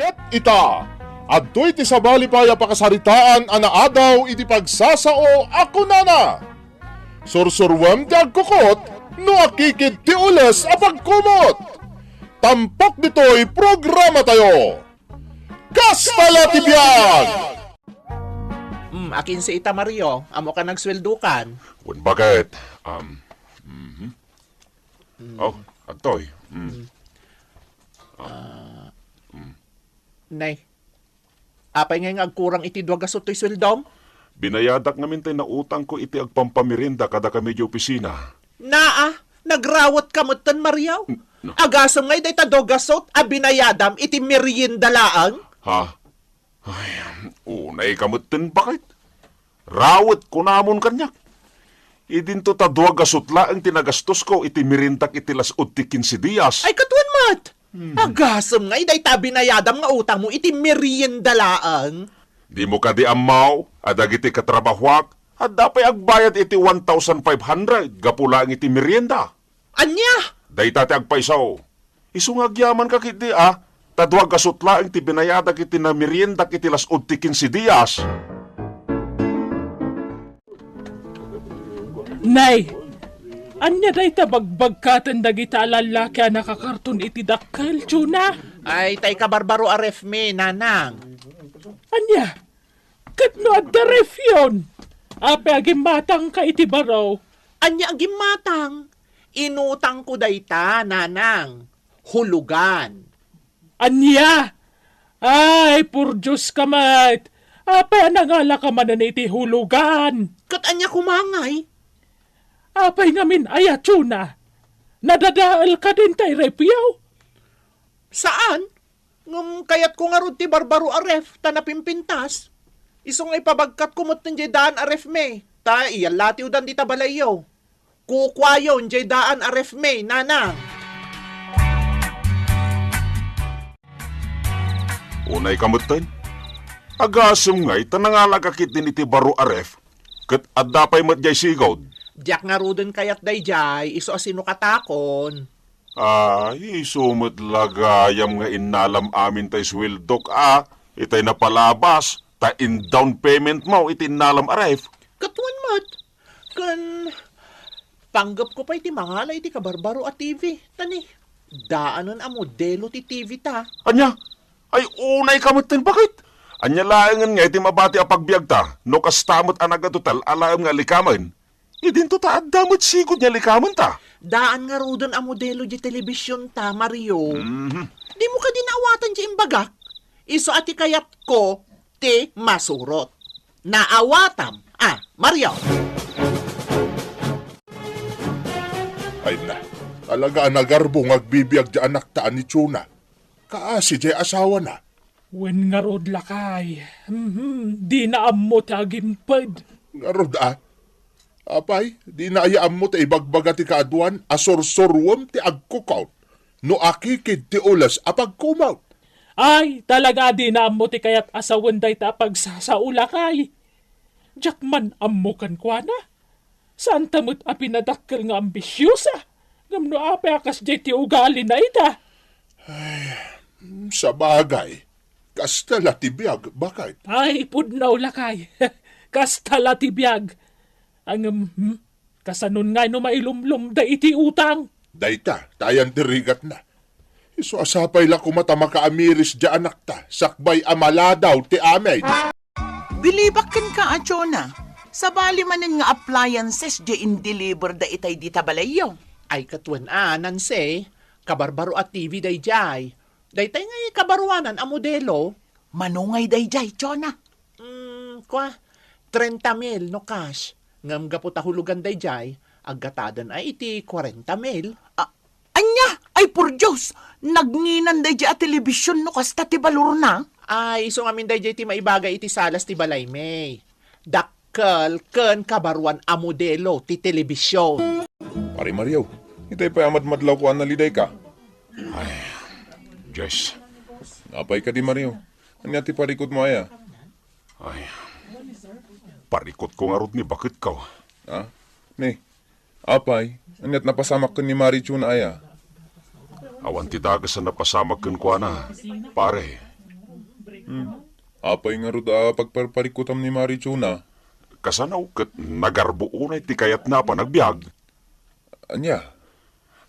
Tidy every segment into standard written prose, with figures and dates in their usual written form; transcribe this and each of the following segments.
Ket ita, adtoy ti sabali paya pakasaritaan adaw iti pagsasao ako nana. Sursurwam ti agkukot, no akikid ti ules a pagkumot. Tampok dito'y programa tayo. Kastala ti biyag! Akin si Ita Mario, amo ka nagsweldukan. Wen bakit? Oh, atoy. Nay, apay nga agkurang iti dwagasot to'y sweldom? Binayadak ngamin tayo na utang ko iti agpampamirinda kada kami di opisina. Naa, nagrawat kamutan Mario? Agasam ngay day tadogasot, binayadam iti merienda laang? Ha? Ay, unay kamutin bakit? Rawat ko namon kanyak. Idinto ta duwag gasutla ang tinagastos ko iti mirindak iti lasod ti 15 diyas. Ay katuan mat! Agasam ngay day binayadam nga utang mo iti merienda laang? Di mo ka di amaw, adag iti katrabahuak, at dapay agbayad iti 1,500, gapula ang iti merienda. Anya? Dayta ti agpaisaw. Isungagyaman ka kiti taduag gasutla ang ti binayadag iti na merienda iti lasod ti 15 diyas. Nay, anya day tabagbagkatan dagita lalaki a nakakarton iti dakkel, tuna? Ay, tay kabarbaro aref me, nanang. Anya, katno at the ref yun? Ape aging matang ka iti baraw. Anya agim matang. Inutang ko dayta, nanang. Hulugan. Anya? Ay, pur Diyos ka mat. Ape anangala ka man na iti hulugan. Kat anya kumangay. Apay ngamin aya, tuna. Nadadaal ka din tay repyaw. Saan? Kayat ko nga ron ti barbaro aref, tanapimpintas. Isong ay pabagkat kumot ng daan aref me. Ta iyan latiw dan di tabalayo. Kukwayon daan aref me, nana. Unay kamutin. Agasum ngay, tanangalagakit din iti baro aref, kat adapay matjay sigod. Diyak nga rudon kayat dayjay, iso asino katakon. Ay, sumot lagayam nga inalam amin tay swildok itay napalabas, ta in down payment mo itinalam aref. Katuan mat. Kan panggap ko pa iti mangalay iti kabarbaro at TV. Tani, daanan a modelo ti TV ta. Anya? Ay, unay kamutin, bakit? Anya laangan nga iti mabati a pagbiag ta, no kastamot anagatutal alam nga likaman. Idinto ta adamot sigod niya likaman ta. Daan nga rudon a modelo di telebisyon ta, Mario. Di mo ka dinawatan di imbagak. Iso ati kayat ko, ti masurot. Naawatam. Mario. Ay na, talaga nagarbo agbibiyag di anak taan ni Tuna. Kaasi di asawa na. Wen nga rod lakay. Di na ammo tagimpad. Ngarod Apay, di na ayaam mo ta ibagbaga ti kaaduan, asorsorwam ti agkukaw. No akikid ti ulas apagkumaw. Ay, talaga di na ammo ti kayat asawan day ta pagsasaula kay. Jakman ammo kan kwa na. Saan tamot a pinadakkel nga ambisyosa? Ngamno ape akas jay ti ugali na ita. Sa bagay, kastala ti biyag, bakit? Ay, pudnaw lakay. Kastala ti biyag. Ang kasanon nga no mailumlum da iti utang. Dayta, tayan tirigat na. Iso asapay la kumata makaamiris di anak ta, sakbay amaladaw ti amay. Bilibakin ka, Achona. Sabali manin nga appliances di in-deliver da itay di tabalayo. Ay katuan nanse, kabarbaro at TV dayjay. Daytay nga kabaruanan a modelo. Manungay dayjay, Chona. 30,000 no cash. Ngam gapot hulugan dayjay, agatadan ay iti 40,000. Anya, ay por Diyos, nagnginan dayjay a telebisyon no kasta ti balur na. Ay, so ngamin dayjay ti maibagay iti salas ti balay may. Dakkel ken kabaruan a modelo ti telebisyon. Pari Mario, itay pa amadmadlaw ko analiday ka. Ay, Diyos. Apay ka di Mario. Anya ti parikot mo aya? Ay, parikot ko nga rod ni bakit ka. Ne, apay, anyat napasamak ka ni Marichun aya. Awan ti dagas na napasamak kun kwa na. Pare, Apay nga ro pagparparikutam ni Marichuna. Kasanaw ket nagarbo unay ti kayat na pa nagbiag. Anya,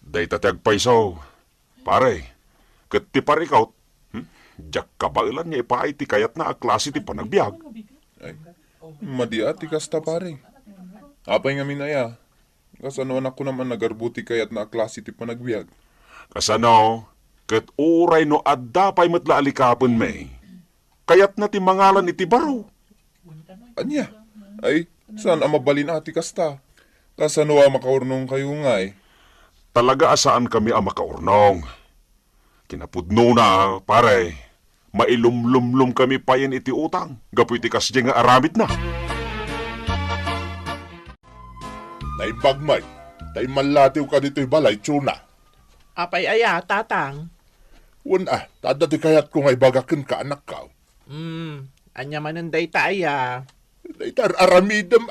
Day tatag paisaw. Pare, ket ti parikaw, jak kabailan niya ipaay ti kayat na a klase ti panagbiag. ay, madiati kasta pare. Apay nga minaya. Kasano anak ko naman nagarbuti kayat na klase ti panagbiag. Kasanaw, ket uray no adda pay metla alikapon may. Kayat na ti mangalan iti baro. Anya, ay, saan ang mabalin ati kasta? Kasano makaurnong kayo nga eh. Talaga asaan kami ang makaurnong. Kinapudno na, pare. Mailumlumlum kami payan iti utang. Gapu iti kasya nga aramid na. Naibagmay, tay malatiw ka dito'y balay, Chuna. Apay aya, tatang. Wala, tadati kayat ko nga ibagakin ka anak ka. Anya manan day ta aya. Daytar aramidam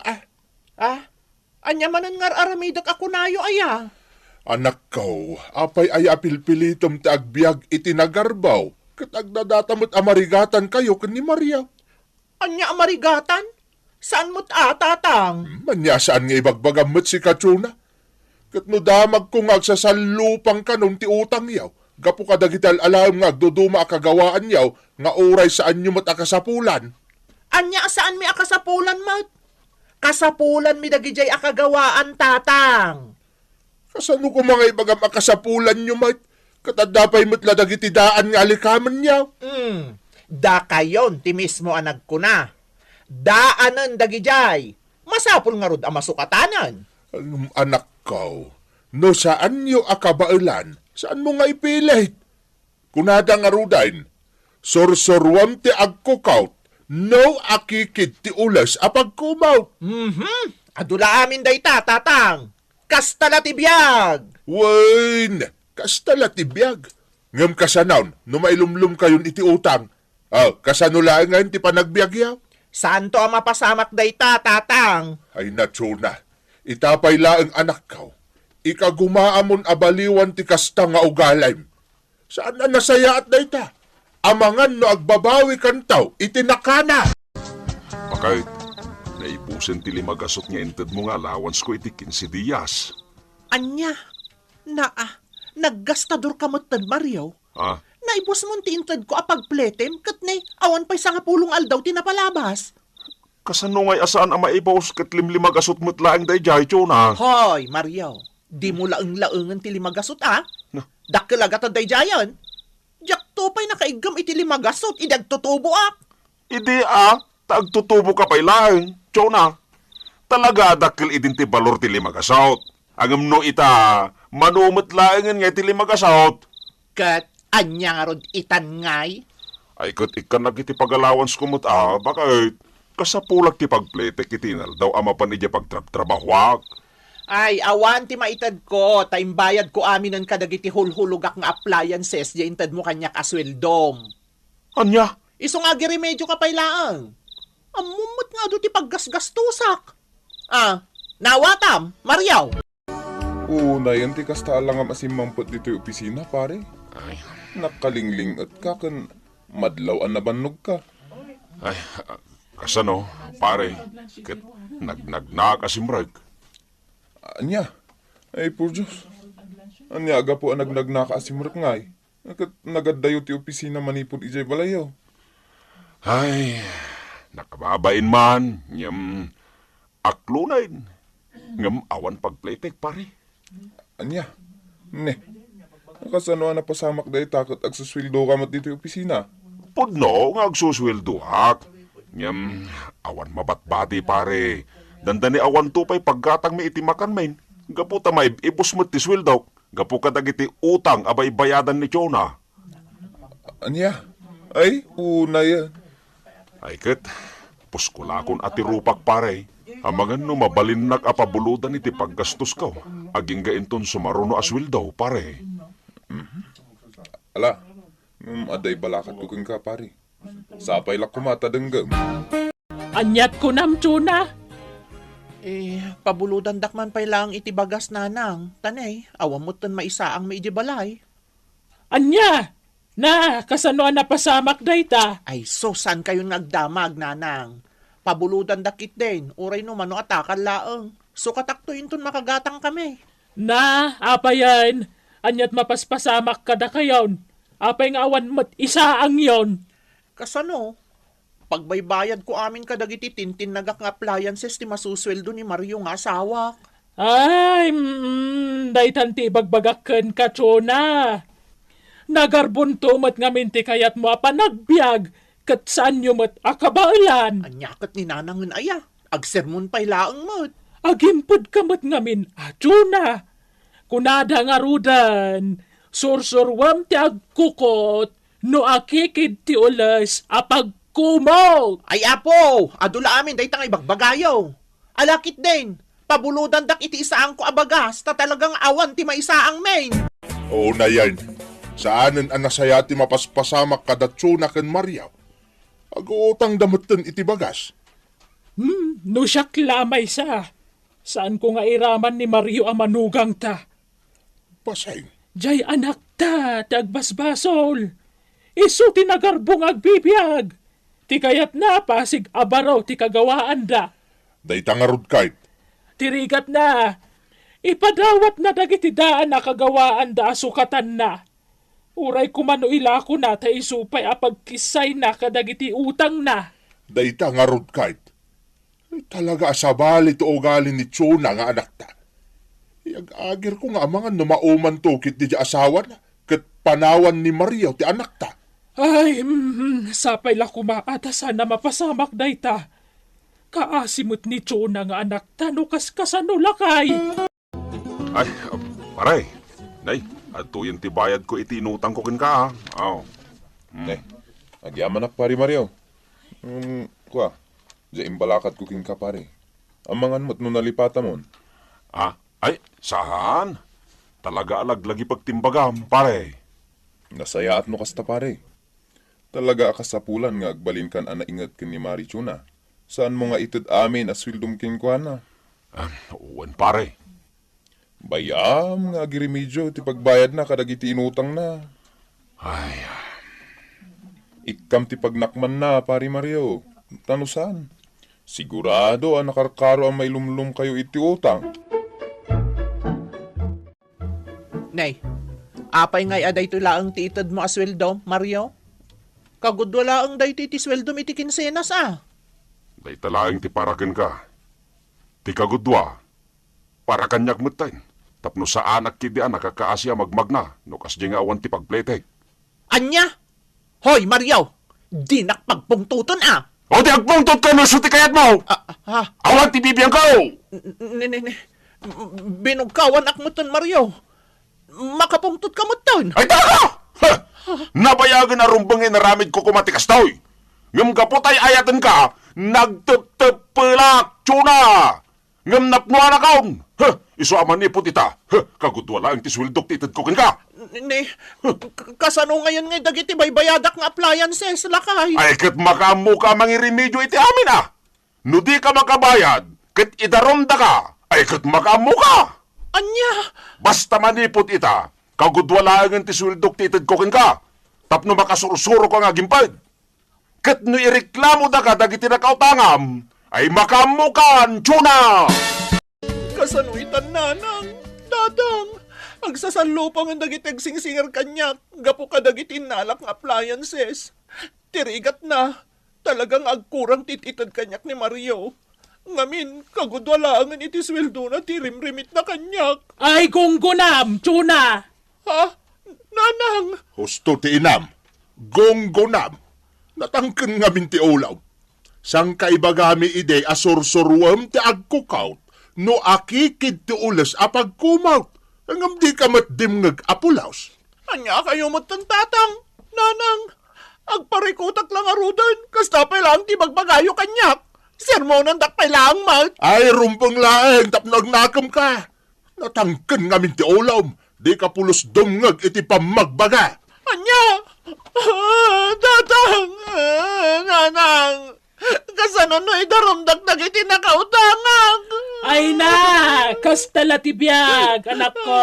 Anya manan ngar aramidak ako nayo aya. Anak ko, apay ay apilpilitom ti agbiag iti nagarbaw. Kat agdadatamot amarigatan kayo kan ni Maria. Anya amarigatan? Saan mo't tatang? Manya saan nga ibagbagamot si Kachuna? Kat no damag kong agsasalupang ka nung ti utang yaw. Gapu ka dagital alam nga agduduma akagawaan yaw nga oray saan nyo mat akasapulan. Anya saan mi akasapulan mat? Kasapulan mi dagijay akagawaan, tatang. Kasano ko mga ibagam akasapulan nyo mat? Katadapay matla dagitidaan nga alikaman yaw. Da kayon ti mismo anag ko na. Daanan dagijay. Masapul nga rod ang masukatanan. Anong anak ko, no saan nyo akabailan? Saan mo nga ipilit? Kunada nga rudain, sorsorwam ti agkukaut, no akikid ti ulas apagkumaut. Adula amin day tatang. Kastala ti biyag. Wain, kastala ti biyag. Ngam kasanawn, no mailumlum kayon iti utang. Kasanula nga ti panagbiag yaw. Saan to ang mapasamak day tatang? Ay natsuna, itapay laeng anak ko. Ikagumaamon abaliwan ti kasta nga ugalim. Saan na nasaya at dayta? Amangan no agbabawi kantaw, itinakana. Bakit? Naipusin ti limagasot nga ented mo nga allowance ko iti 15 diyas. Anya, naggastador ka mo't Mario. Ha? Naibos mo ti inted ko apagpletem, kat ne, awan pa'y sa nga pulong aldaw tinapalabas. Kasano ngay asaan ang maibaws kat limlimagasot mo't laeng day jay, Chona? Hoy, Mario, di mo laeng-laengan ti limagasot, Dakkilagat ang dayjayan. Jak to pa'y nakaigam iti limagasot, idagtutubo ak. Idi tagtutubo ka pa'y laeng, Chona. Talaga dakil idin ti balor ti limagasot. Angam no ita, manumot laengan nga ti limagasot. Kat, anya nga rod itan ngay. Ay kat ikan iti pag-allowance ko mo't bakit? Kasapulag ti pagpletek itinal daw ama pa niya pagtrabahwak. Ay, awan ti maitad ko, taimbayad ko amin ang kadagiti hulhulugak nga appliances, di intad mo kanyak asweldom. Anya? Iso nga giremedyo ka pa'y laang. Amumot nga do ti paggasgastusak. Nawatam, Mariaw. Na yan ti kasta lang ang asimampot dito yung opisina pare. Ay, Nakalingling at kakan madlaw ang nabannog ka. ay, kasano, pare, kat nagnaakasimrag. Anya, ay po Diyos. Anya aga po ang nagnagnakaasimrak ngay. Nagadayo ti opisina manipod ijay balayaw. Ay, nakababain man, aklunain. Ngam awan pagpletek, pare. Anya, nakasano na pasamak dahi takot agsuswildo ka mat dito yung opisina. Pudno, nga agsuswilduak. Awan mabatbati, pare. Dandani awan to pa'y paggatang may itimakan main. Gapu ta may ipos mo't ti sweldo. Gapu ka dagiti utang abay bayadan ni Chona. Anya, ay una yan. Ay ket, puskulakon ati rupak pare. Amangan no mabalin apabuludan iti paggastos ka. Aging gainton sumaruno asweldo, pare. Ala, aday balakat ko kang ka pare. Sapay lak kumata denggam. Anyat ko nam, Chona. Pabuludan dakman pa'y lang iti bagas nanang. Tanay, awam mo tan maisa ang maidibalay. Anya, Na, kasano na pasamak dayta? Ay, so saan kayo nagdamag, nanang? Pabuludan dakit din. Uray no mano atakan laeng. So kataktuin ton makagatang kami. Na, apa yan? Anyat mapaspasamak ka da kayon. Apay nga awan mat isa ang yon. Kasano? Pagbaybayad ko amin kadagiti tintin nagak nga appliances ti masusweldo ni Mario nga asawa. Ay, daytan ti bagbagakken ka, Chona. Nagarbunto mat nga minti kayat mo apa nagbiag, kat saan nyo mat akabailan. Anyakat ni nanangan aya. Agsermon pa'y laeng mat. Agimpod ka mat ngamin, Chona. Kunada nga rudan, sursurwam ti agkukot, no akikid ti ulas apagkumot. Ay apo, adula amin day tangay bagbagayo. Alakit din. Pabuludan dak iti isaan ko abagas, ta talagang awan ti maisaang main. Oo na yan. Saanan ang nasaya ti mapaspasamak kadatsuna ken Maria. Aguutang damutan iti bagas. No siyak lamay sa. Saan ko nga iraman ni Mario ang manugang ta? Pasay. Jay anak ta, tagbasbasol. Isu tinagarbong agbibiyag. Ti kayat na pasig abaraw ti kagawaan da. Day tangarod kahit. Tirigat na. Ipadawat na dagiti daan na kagawaan da sukatan na. Uray kumano ila ko na ta isupay apagkisay na kadagiti utang na. Day tangarod kahit. Talaga asabali to ugali ni Chona nga anak ta. Iag-agir ko nga mga numauman to kit di asawa na. Kat panawan ni Maria ti anak ta. Ay, sapay la kumaata sana mapasamak dayta. Kaasimot ni Chona nga anak ta no kaskasano lakay. Ay, paray. Nay, ato yung tibayad ko itinutang ko kin ka, ha? Aw. Ne, agyaman ak pari Mario. Kwa, di imbalakat ko king ka pari. Amangan mo't no nalipata mon. Ah, ay, saan? Talaga alaglagi pagtimbagam, pare. Nasayaat no kasta pare. Talaga akasapulan nga agbalin kan ana ingat kin ni Mari Chuna. Saan mo nga itid amin aswildom king kwa na? Uwan, pare. Bayam nga agiremedyo ti pagbayad na kadagiti inutang na. Ay, Ikam ti pagnakman na, pari Mario. Tanusan? Sigurado ang nakarkaro ang may lumlum kayo iti utang. Nay, apay ngay aday to laeng ti itad mo asweldo, Mario? Kagud wala ang day ti sweldo iti kinsenas day talaing ti parakin ka. Ti kagudwa, para kanyak mutain. Tapno sa anak kidi nakakaasya magmagna, no kasdi nga awan ti pagplete. Anya? Hoy, Mario! Di nakpagpungtuton O di agpungtot ka no suti kayat mo! Awan ti bibiyang ko! Binugkawan akmuton, Mario. Makapungtot ka mo ton. Ay taka! Ha! Nabayagan na rumbangin na ramid ko kumatikas toy. Ngam kaputay ayatan ka, nagteptepelak, Chuna! Ngam napnuan akaon! Ha! Iso aman ni putita. Ha! Kagudwala ang tiswildok titid ko ka. Kasano ngayon ngay dagiti baybayadak nga appliances, lakay. Ay kat makamu ka mangirimedyo iti amin No di ka makabayad, kat idaromda ka, ay kat makamu ka. Anya? Basta manipot ita, kagudwala ang tiswildok titid ko ka. Tapno makasursuro ka nga gimpad. Kat no ireklamo da ka dagiti nakautangam, ay makamu kan, Chuna! Kasanuitan nanang, dadang. Agsasalupang ang dagitag singsingar kanyak, gapo ka dagitin nalak nga appliances. Tirigat na, talagang agkurang tititad kanyak ni Mario. Ngamin, kagudwala ang itisweldo na tirimrimit na kanyak. Ay gunggunam, Chuna! Ha? Nanang! Husto ti inam. Gonggonam. Natangken nga minti ulaw. Sang kaibagami ide asursurwam ti agkukaut. No akikid ti ulas apagkumaut. Hanggang di ka matdim ngag-apulaws. Anya kayo mo't tatang, nanang. Agparikutak lang arudan, kastapay lang ti magbagayo kanyak. Sermonan dakpay lang, mat. Ay, rumpang laeng, tapnag nakam ka. Natangken nga minti ulaw. Di ka pulos dumngag iti pamagbaga. Anya! Tatang! Nanang! Kasano no idarumdag nag iti nakautangang! Ay na! Kastala tibiyag, anak ko!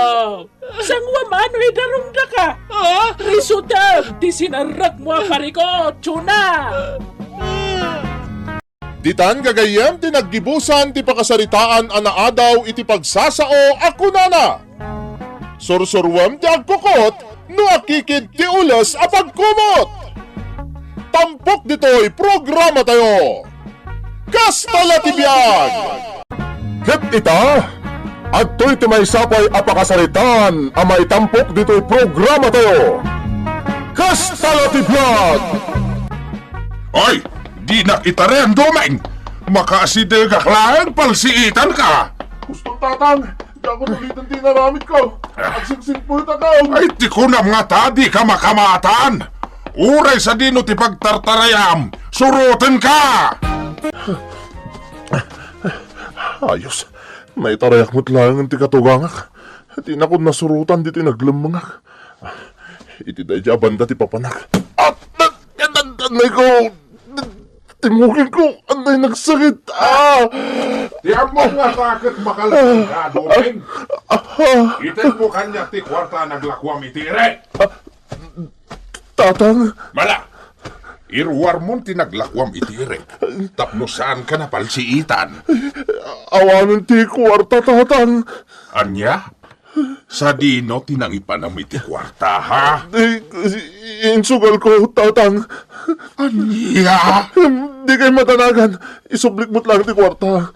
Sangwa mano'y darungda ka! Risudam! Di sinarag mo ang pari ko, tuna! Ditan gagayem ti naggibusan ti pakasaritaan anaadaw iti pagsasao ako nana. Sursurwem ti agkukot no akikid ti ulas a pagkumot. Tampok dito'y programa tayo. Kastala tibiyag! Ket ita, adto'y ti may sapay a pakasaritaan a may tampok dito'y programa tayo. Kastala tibiyag! Oy! Di na kita rin, Domeng! Makasidegak lang, palsiitan ka! Gusto tatang, di ako nulitan di naramit ko. Agsingsing po ita ka. Ay, di ko na mga ta, di ka makamatan! Uray sa dino ti pagtartarayam, surutin ka! Ayos, may tarayak mo't lang ang tikatugangak. Di na ko nasurutan di tinaglamangak. Iti dahi banda ti papanak. At nanay ko, timugin ko, anay nagsakit. Tiyan mo nga takot makalasing ka, Domeng! Itin mo kanya ti kwarta naglakwam itire! Tatang, Mala! Irwar mo tinaglakwam itire. Tapno saan ka na palsiitan? awanan ti kwarta, tatang. Anya? Sa dino tinangipanam iti kwarta, ha? Insugal ko, tatang. Anya? Di kayo matanagan. Isublik mo't lang ti kwarta.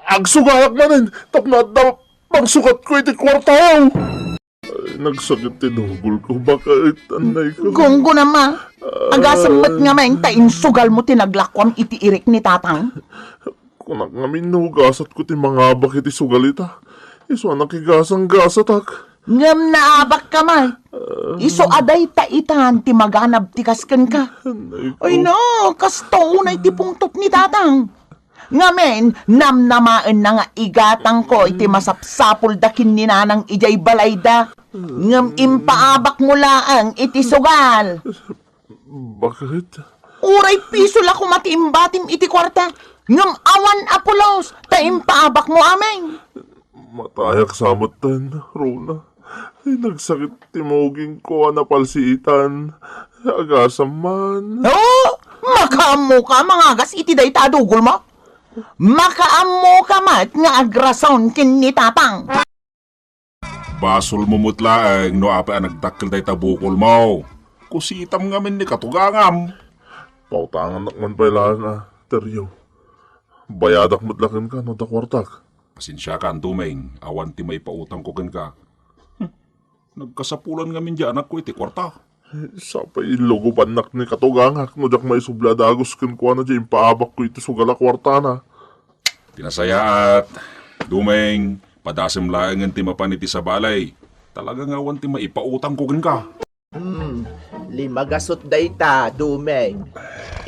Agsugalak manin. Tapno at pagsukat ko iti kwarta. Ay, nagsakit ti dugol ko. Bakit, anay ko? Gunggo na ma. Agasamot nga maing tain sugal mo tinaglakwam iti irik ni tatang. Kunak nga minugasat ko ti mga bakit isugalita. Iso nakigasang gasatak. Ngam naabak ka may. Iso aday taitan ti maganab ti kasken ka. Ay no, kasto unay ti pungtot ni tatang. Ngamen, namnamaan na nga igatang ko iti masapsapul dakin ni nanang ijay balayda. Ngam impaabak mo laang iti sugal. Bakit? Uray piso la kumatiimbatim iti kwarta. Ngam awan apulos, ta impaabak mo ameng. Matayak samatan, Rona. Ay, nagsakit timoging ko napalsiitan. Agasam man. Oh, makaammo ka mga gas iti day tadugol mo. Makaammo ka mat nga agrason kin ni tatang. Basol mo mutlaeng no apa nagdakkel day tabukol mo. Kusitam nga min ni katugangam. Pautangan nakman pa ilang teryo. Bayadak matlakan ka no da kwartak. Pasensya ka, Domeng. Awan ti may pautang ko kan ka. Nagkasapulan nga min di anak ko iti kwarta. Sapay ilogo panak ni katugangak no jak may subladagos kan ko na dyan paabak ko ito sugala kwarta na. Tinasayaat. Domeng, padasem laeng ti mapaniti sa balay. Talagang awan ti maipautang ko kan ka. Limagasot dayta, Dumeng.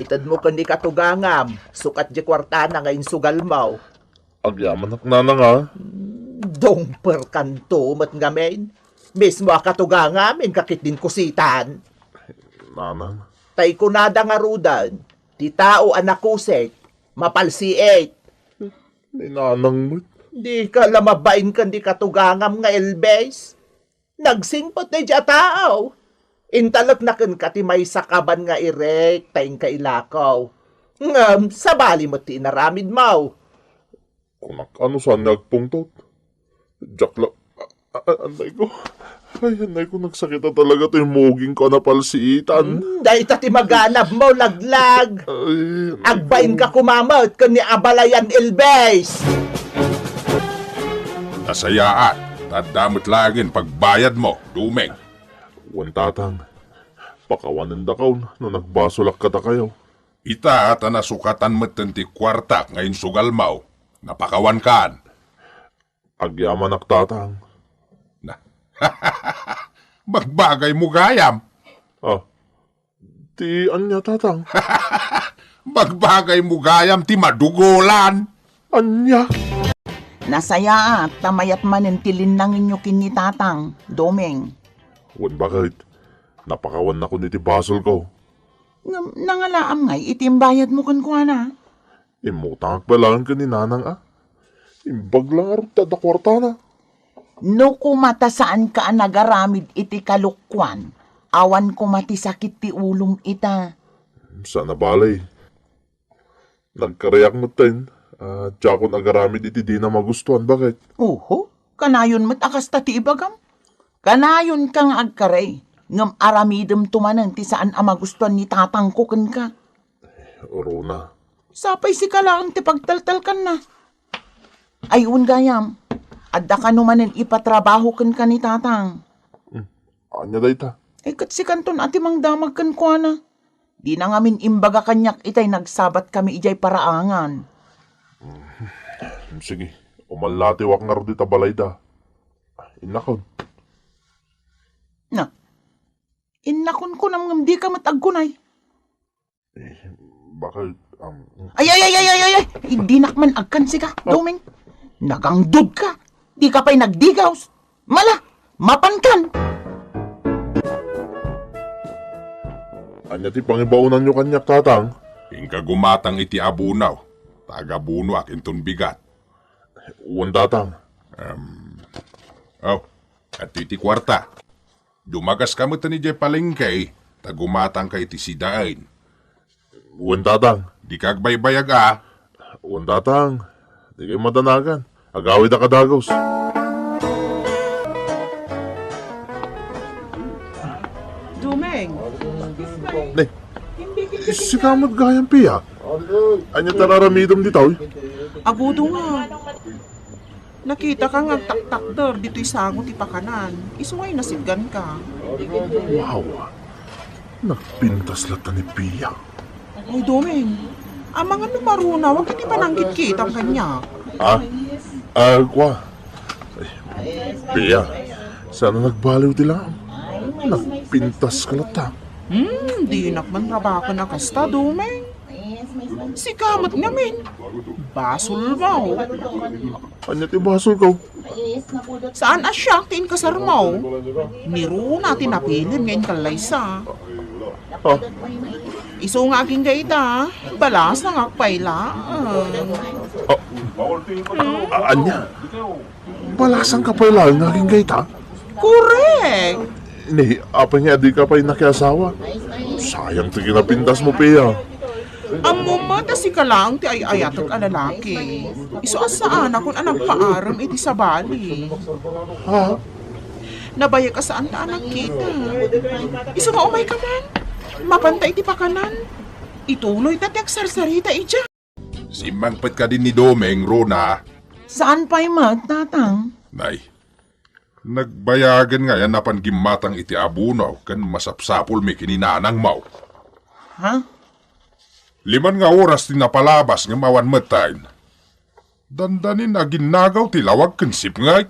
Itad mo kan di katugangam, sukat di kwartana ngayon sugal mo. Agyaman naknana nga. Dongper kanto mat ngamen. Mismo katugangam, kakit din kusitan. Nanang. Tay kunada nga rudan, ti tao anakusek, mapalsiet. Ni nanang mo. Di ka lamabain kan di katugangam nga elbes. Nagsingpot na dya tao. Intalak na kan kati may sakaban nga irek, tayong kailakaw. Ngam, sabali mo ti naramid mo. Kunak ano saan nagpungtot? Jakla. Anay ko. Ay, anay ko nagsakit na talaga to yung moging ko na palsiitan. Dahil tati maganap mo, laglag. Ay, Agbain ka kumamot kan ni Abalayan Elbes. Nasayaat. Tadamot lagin pagbayad mo, Dumeng. Wan tatang. Pakawanan da kaon no nagbasolak kata kayo. Ita at nasukatan mo ti kwarta ngayon sugal mo. Napakawan kan. Agyaman ak tatang. Na. Magbagay mo gayam. Ti anya tatang. Magbagay mo gayam ti madugolan. Anya. Nasaya at tamayat manin tilin nang inyo kini tatang, Domeng. Wan bakit? Napakawan na ko ni ti basol ko. Nangalaam ngay, itimbayad mo kan kuha na. Imutang akbalaan ka ni nanang Imbag lang aron tada kwarta na. No kumata saan ka nagaramid iti kalukwan, awan kumati sakit ti ulong ita. Sana balay. Nagkarayak mo tayo. Tsakon agaramid iti di na magustuhan. Bakit? Oho, kanayon mo't akas ta ti ibagam. Kanayon kang agkaray, ngam aramidem tumanan ti saan amagustuhan ni tatang ko ken ka. Rona. Sapay si kalaang ti pagtaltal kan na. Ayun gayam, adda ka numanen ipatrabaho ken ka ni tatang. Anya day ta? Kat si kanton ati mang damag kan kwa na. Di na ngamin imbaga kanyak itay nagsabat kami ijay paraangan. Sige, umalati wak nga ro di tabalay da. Inakon. Na, inakon ko nam di ka matagkunay. Bakit? Ay! Hindi nakman agkan siga, Doming. Nagangdod ka. Di ka pa'y nagdigaws. Mala, mapankan. Anya ti pangibaunan nyo kanyak tatang? Hingga gumatang iti abunaw. Tagabuno akinton bigat. Uwan tatang. At iti kwarta. Dumagas ka mo ni Jay palengkay. Tagumatang ka iti sidain. Uwan tatang. Di kagbaybayag Uwan tatang. Di kayo madanagan. Agawid na kadagos. Dumeng, Ne, si kamot gayang piya. Anya tararamidom di tao. agudo nga. Nakita ka nga tak-takder dito'y sangot ipakanan. Isungay nasidgan ka. Wow. Nagpintas lata ni piya. Ay, Domeng, ang mga numaruna, wag iti pananggit kita ang kanya. Kwa. Piya, sana nagbaliw ti lang. Nagpintas ka lata. Di nakman rabaka na kasta, Domeng. Si kamat ngamin. Basol mo. Anya ti basol ko. Saan asya tiin kasarmaw? Niruna tinapilin ngayon kalaysa. Iso nga aking gaita, balas na ngakpayla. Anya? Balasan ka pa lang naging gaita? Correct! Ne, apa nga di ka pa'y nakiasawa? Sayang ti kinapintas mo, piya. Ang mumata si kalang ti ay-ayatag ang lalaki. Iso asaan akong anang paaram iti sa bali. Ha? Nabaya ka saan ta anak kita. Iso nga umay ka man. Mapantay ti pakanan. Ituloy tatek sarsarita ija. Simangpet ka din ni Domeng, Rona. Saan pa'y tatang? Nay, nagbayagan nga yan napan gimatang iti abunaw kan masapsapol mi kininanang mau. Ha? 5 nga oras ti napalabas nga mawan matayin. Dandanin na ginagaw ti lawag kensip nga.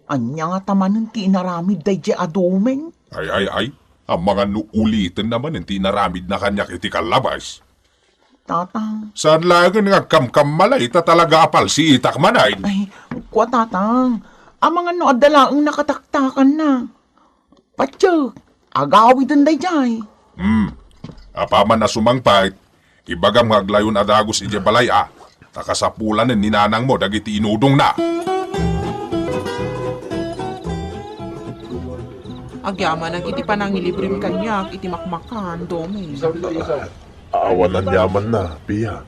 Anya nga tamanan ti inaramid day di Domeng. Ay. Ang mga nuulitin naman hindi naramid na kanyak iti kalabas. Tatang. Saan lang nga kamkam malay ta talaga apal si itak manay. Ay, kwa tatang. Ang mga noadala ang nakataktakan na. Patsyo, agawid ang day jay. Apaman na sumangpait, ibagam ngaglayon adagos iti balay Takasapulan ni ninanang mo dagiti inudong na. Agyaman ang iti panangilibrim kanyak iti makmakan, Domeng. Awan ang yaman na, piya.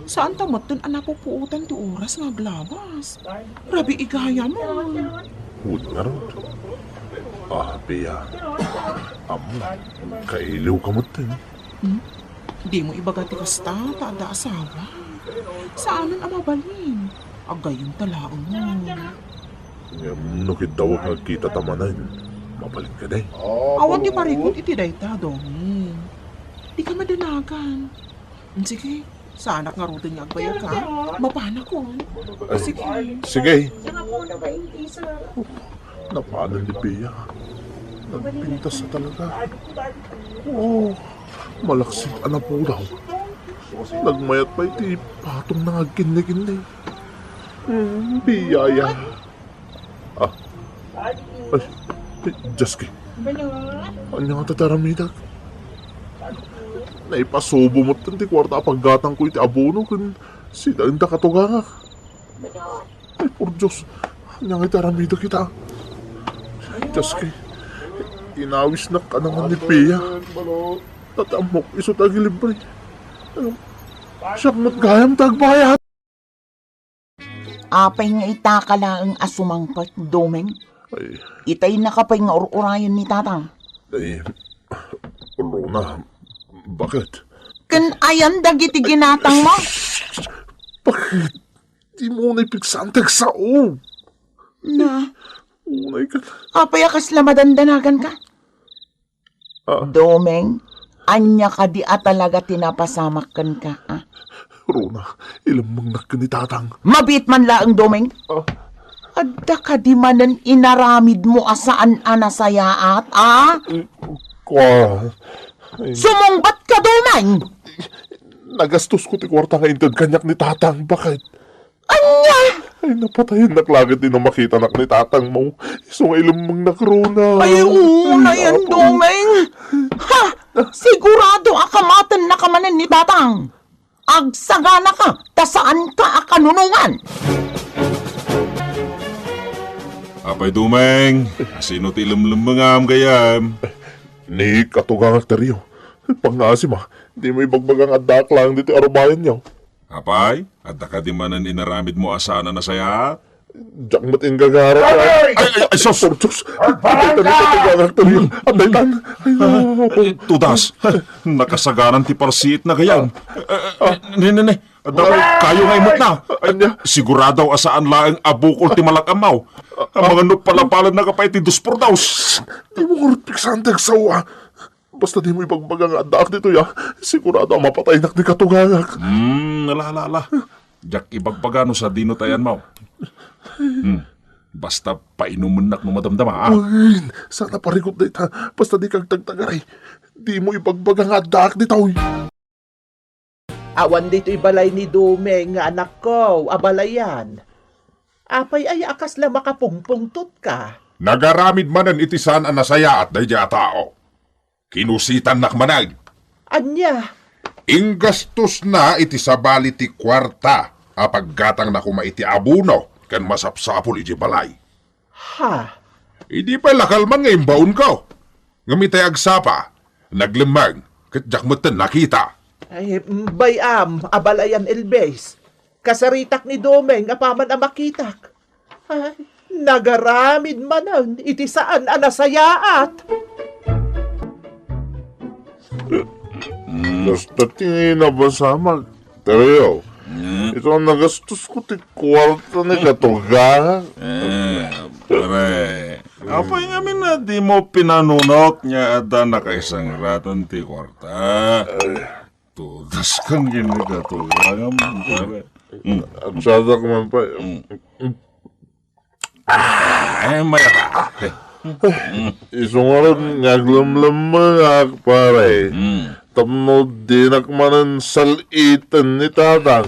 Saan tamatun ang napupuutan ti oras nga glabas? Rabi igaya mo. Hud nga ron. Piya. Kailiw ka mo tayo. Di mo ibaga ti kasta, taada asawa. Saanan ang mabalin? Agayon talaang mo. Nukid daw ang nagkita tamanan. Mabalik ka day. Awan di parikot iti dayta, Doming. Di ka madanagan. Sige, sanak nga rutin niya agbayag ka. Mapana ko. Sige. Sige. Napanan ni Pia. Nagpintas na talaga. Malaksik anak po daw. Nagmayat pa iti patong na agkinli-kinli. Biyaya. Jaski. Anya nga tataramidag. Naipasubo mo't ti kwarta paggatang ko iti abono kun si Danda katugangak. Ay, por Diyos. Nang itaramito kita. Diyos kay. Inawis na ka naman ni Pia. Tatamok, iso tagi libre. Siyak mo't gayam tagbayad. Apay nga itakala ang asumangpat, Domeng. Ay, Itay nakapay nga urayan ni tatang. ay, Rona, bakit? Kan ayan dagiti ginatang mo. Bakit? Di mo na ipigsantag sa o. Na, Unay ka. apay akas lamadandanagan ka. Domeng, anya ka di talaga tinapasamakan ka, ah? Rona, ilamang nak ni tatang. Mabit man laang, Domeng. Adda ka di manan inaramid mo asaan anasayaat, ah? Kwa, Sumungbat ka, Domeng! nagastos ko ti kwarta nga intad kanyak ni tatang. Bakit? Anya! Ay, napatayin naklagit din na makita nak ni tatang mo. Iso nga ilamang nak, Rona. Ay, una yan, Domeng! Ha! Sigurado akamatan na kamanan ni tatang. Agsagana ka, tasaan ka akanunungan. Apay Dumeng, sino ti lumlumangam gayam? Ni katugang aktaryo. Pangasim ah. Di mo ibagbagang adak lang dito arubayan niyo. Apay, at ka di manan inaramid mo asana na saya? Diyak mo't ingagara ka. Ay, sos! Por Diyos! Ay, tanong katugang aktaryo. Anday tan. Ay, Tudas, nakasagaran ti parsiit na gayam. Ne. At kayo nga imot na. Anya? Sigurado asaan laang abukol ti malakamaw. Ang mga nupalapalan na kapay ti duspor daws. Di mo kurupik santag sawa. Basta di mo ibagbagang adak dito ya. Sigurado ang mapatay nak ni katugangak. Nalala. Diyak ibagbagano sa dino tayan mo. Basta painuman nak no madamdama, ah. Uy, sana parikot na ita. Basta di kag tagtagaray. Di mo ibagbagang adak dito. Awan dito'y balay ni Dumeng nga anak ko, abalayan. Apay ay akas lang makapungpungtot ka. Nagaramid manan itisan ang nasaya at dayja tao. Kinusitan nakmanag. Anya, Inggastos na iti sabali ti kwarta apaggatang na kumaiti abuno kan masapsapol iti balay. ha, Idi pa lakalman nga imbaon ko. Ngamitay agsapa, naglimang, katjakmutan nakita. ay bayam, abalayan Elbes. Kasaritak ni Dumeng, apaman ang makitak. Ay, nagaramid manan, iti saan anasayaat. Basta tingin na ba sa magtaryo? Ito ang nagastos ko ti kwarta ni katugangak. Pare, apay ngamin na di mo pinanunot niya at nakaisang ratan ti kwarta. Tudas kang ginagatulang, pare. At sada ko man pa. Ay, maya ka. Isong aron ngaglamlamang pare. Tapno dinak manan salitan ni tatang.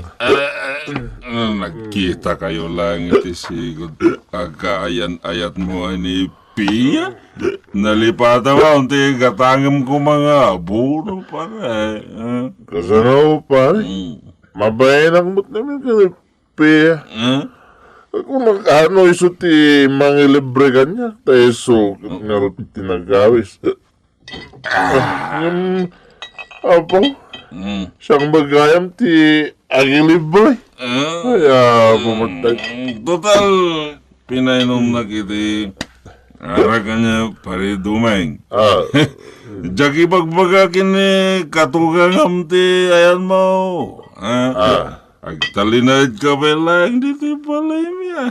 Nagkita kayo lang iti sigod. Agkaayan-ayat mo ni Pia. Nalipata mo, unti katangam ko mga aburo pare. Kasano pare? Mabayan ang mo't namin kanipi. Kung ano iso ti mangilibre kanya, tayo so nga tinagawis. Apo, siyang bagayam ti agilibre. Kaya pumatay. Total, pinainom na kiti. Ara kanya pare Dumeng. Jaki pagbaga kini katugang ti ayan mo. Agtalinad ka ba lang dito palay niya.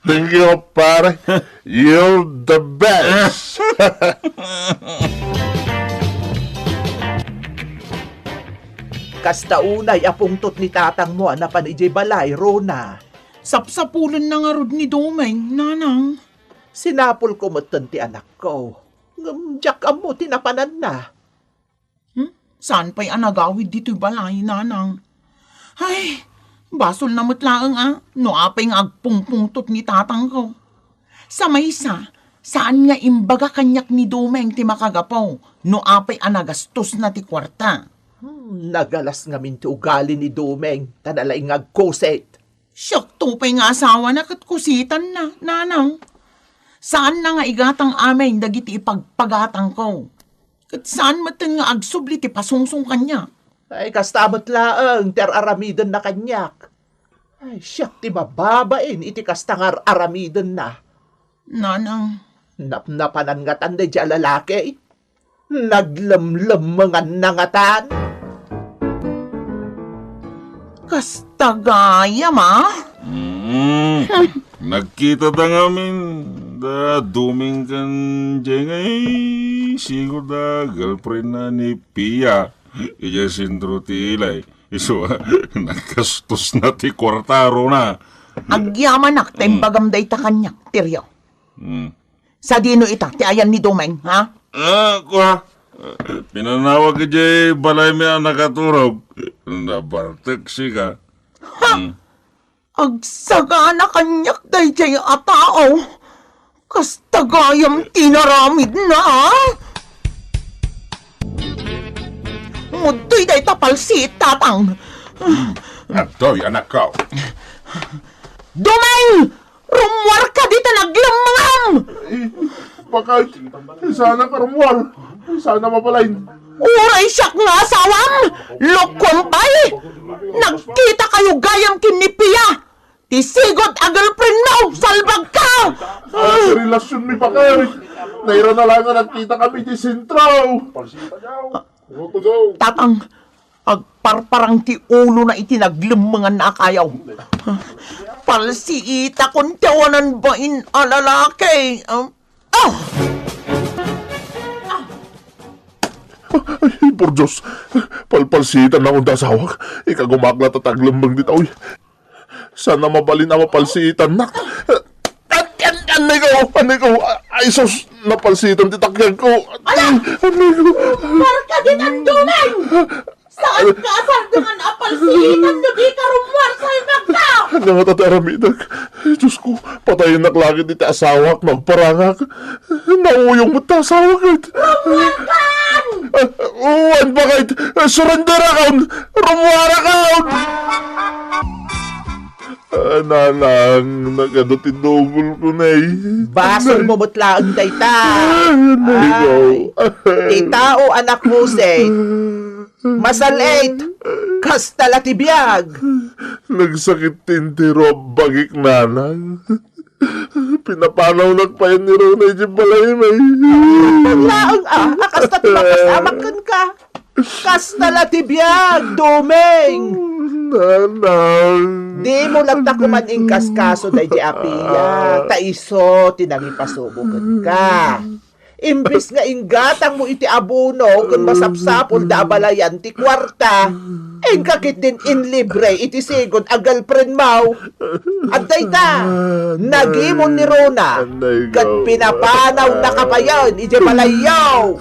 Thank you, pare. You're the best. Kastaunay apungtot ni tatang mo na panijay balay, Rona. Sapsapulan na nga rod ni Domeng, nanang. Sinapol ko mo't ti anak ko. Diyak mo, tinapanan na. Saan pa'y anagawid dito'y balay, nanang? Ay, basol na mutlaang no apay nga agpungpungtot ni tatang ko. Sa maysa, saan nga imbaga kanyak ni Domeng ti makagapaw, no apay anagastos na ti kwarta. Nagalas nga min ti ugali ni Dumeng, tanalaing agkoset. Siyak tupay nga asawa na kat kusitan na, nanang. Saan na nga igatang amin dagiti ipagpagatang ko? Kat saan matan nga agsubli ti pasungsong kanya? Ay, kastamot laang, ter aramidon na kanyak. Ay, siyak ti mababain, iti kastangar aramidon na. Nanang, Napnapanan nga tanday di lalaki. Naglamlamangan na nga tan. kastagaya ma? Nagkita da ngamin da duming kan jengay siguro da girlfriend na ni Pia. Iya sintro ti ilay. Iso, nagkastos na ti kwartaro na. Agyaman ak, tembagam day ta kanyak, tiryo. Sa dino ita, ti ayan ni Domeng, ha? Kuha. Pinanawag ka jay balay mi ang nakaturog. Nabartek siya. Agsagana kanyak day jay atao. Kastagayam tinaramid na, ha? Mudoy day tapalsit, tatang. Atoy, anak ko. Domeng! Rumwar ka dito naglamangam! Baka, sana karumwal. Sana mapalain. Uray siyak nga asawam! Lokompay! Nagkita kayo gayam kinipia! Tisigod a girlfriend mo! Salbag ka! Sa relasyon ni Bakay. Naira na lang nga nagkita kami di sentro. Tatang, agparparang ti ulo na itinaglamangan na akayaw. Palsiita kung tawanan ba in alalaki? Ay, por Diyos. Palpalsitan na akong dasawak. Ikagumaklat at aglambang dito. Sana mabalin na mapalsitan na. Anay ko. Ay, sus, napalsitan titakyan ko. Anay ko. Marka din ang dumeng! Saan ka sardangan apalsitan no di ka rumwar sa ibagka? Nga nga tataramidag. Diyos ko, patayin na klagit dito asawak, magparangak. Nauyong mo ta asawak. Rumwar kan! Uwan bakit? Surrender account! Rumwar account! Nanang, nagadotinugol ko na eh. Basol mo mutlaan dayta. Nanay ko. Ti tao anak mo say. Masalait. Kastala ti biyag. Nagsakit tinti Rob bagik nanang. Pinapanaw nagpayan ni Ronay di balay may. Laang kasta ti makasamak ka. Kastala ti biyag, Domeng. Nanang. Di mo lang takuman ing kaskaso day di apiya. Taiso, tinangipasubukan ka. Imbis nga inggatang mo iti abuno kung masapsapol da abalayan ti kwarta, ing kakit din in libre iti sigod a girlfriend mo. At dayta, nagimon ni Rona, kat pinapanaw na kapayan iti balayaw.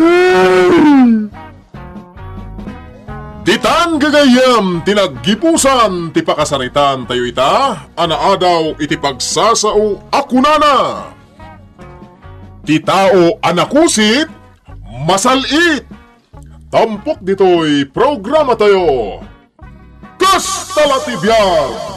Titan gagayam, tinaggipusan, ti pakasaritan tayo ita, anaadaw iti pagsasao akunana. Ti tao anakusit, masalit. Tampok dito'y programa tayo. Kas talatibyan!